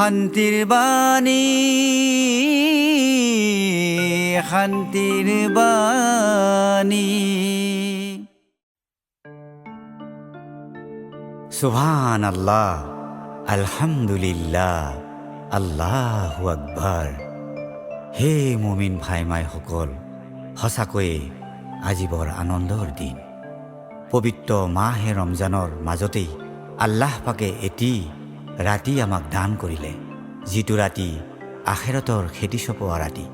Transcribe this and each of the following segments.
শান্তিৰ বাণী শান্তিৰ বাণী সুবহানাল্লাহ আলহামদুলিল্লাহ আল্লাহু আকবার। হে মুমিন ভাই মাইসকল, সঁচাকৈয়ে আজি বৰ আনন্দৰ দিন। পবিত্ৰ মাহে ৰমজানৰ মাজতেই আল্লাহ পাকে এটি ৰাতি আমাক দান কৰিলে, যিটো ৰাতি আখেৰতৰ খেতি চপোৱা ৰাতি,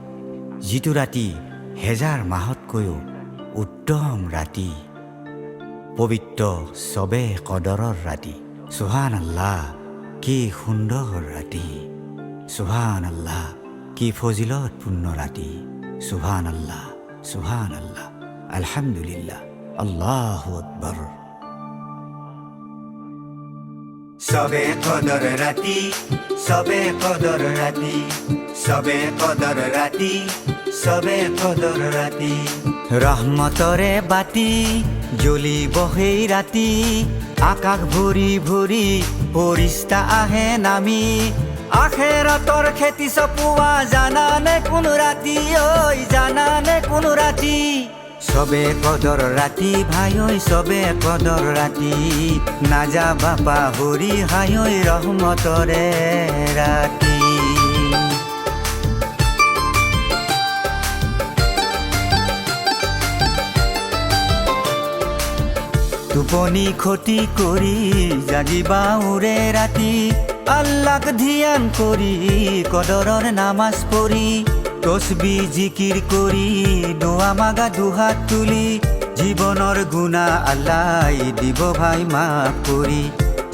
যিটো ৰাতি হেজাৰ মাহতকৈও উত্তম ৰাতি, পবিত্ৰ চবে কদৰৰ ৰাতি। সুবহানাল্লাহ, কি সুন্দৰ ৰাতি! সুবহানাল্লাহ, কি ফজিলতপূৰ্ণ ৰাতি! সুবহানাল্লাহ, সুবহানাল্লাহ, আলহামদুলিল্লাহ, আল্লাহু আকবার। সবে কদর রাতি, সবে কদর রাতি, সবে কদর রাতি, সবে কদর রাতি। রহমতরে বাতি জ্বলিব সেই ৰাতি, আকাশ ভৰি ভৰি ফৰিস্তা আহে নামি, আখেৰাতৰ খেতি চপোৱা জানানে কোন ৰাতি, ঐ জানানে কোন ৰাতি? সবে কদর রাতি ভাই ঐ সবে কদর রাতি, নাযাবা পাহৰি হাই ঐ ৰহমতৰে ৰাতি। টোপনি ক্ষতি কৰি জাগিবা ওৰে ৰাতি, আল্লাহক ধ্যান কৰি কদৰৰ নামাজ পঢ়ি, তসবি জিকিৰ কৰি দোৱা মাগা দুহাত তুলি, জীৱনৰ গুণা আল্লাই দিব ভাই মাফ কৰি,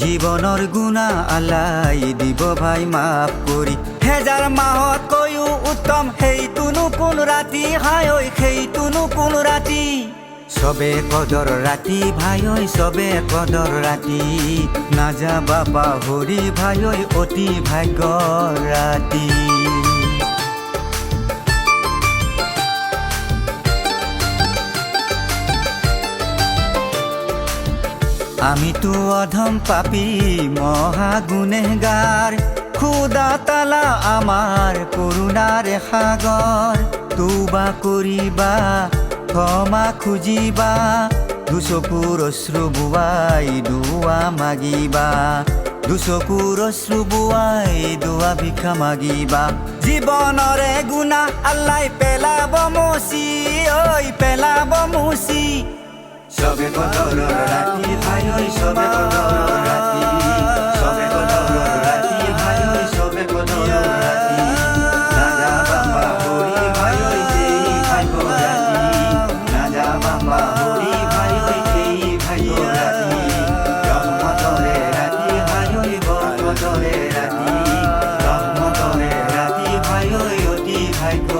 জীৱনৰ গুণা আল্লাই দিব ভাই মাফ কৰি। হেজাৰ মাহতকৈও উত্তম সেইটোনো কোন ৰাতি, হাই ঐ সেইটোনো কোন ৰাতি? সবে কদর রাতি ভাই ঐ সবে কদর রাতি, নাযাবা পাহৰি ভাই ঐ অতি ভাগ্যৰ ৰাতি। আমিতো অধম পাপী মহা গুনেহগাৰ, খুদা তালা আমাৰ কৰুণাৰ সাগৰ, তৌবা কৰিবা ক্ষমা খুজিবা, দুচকুৰ অশ্ৰু বোৱাই দুৱা মাগিবা, দুচকুৰ অশ্ৰু বোৱাই দুৱা ভিক্ষা মাগিবা। জীৱনৰে গুণা আল্লাই পেলাব মুচি, ঐ পেলাব মুচি। সবে কদৰৰ ৰাতি ভাই ঐ সবে কদৰৰ ৰাতি, সবে কদৰৰ ৰাতি ভাই ঐ সবে কদৰৰ ৰাতি, নাযাবা পাহৰি ভাই ঐ সেই ভাগ্য ৰাতি, নাযাবা পাহৰি ভাই ঐ সেই ভাগ্য ৰাতি। ৰহমতৰে ৰাতি ভাই ঐ বৰকতৰে ৰাতি, ৰহমতৰে ৰাতি ভাই ঐ অতি ভাগ্য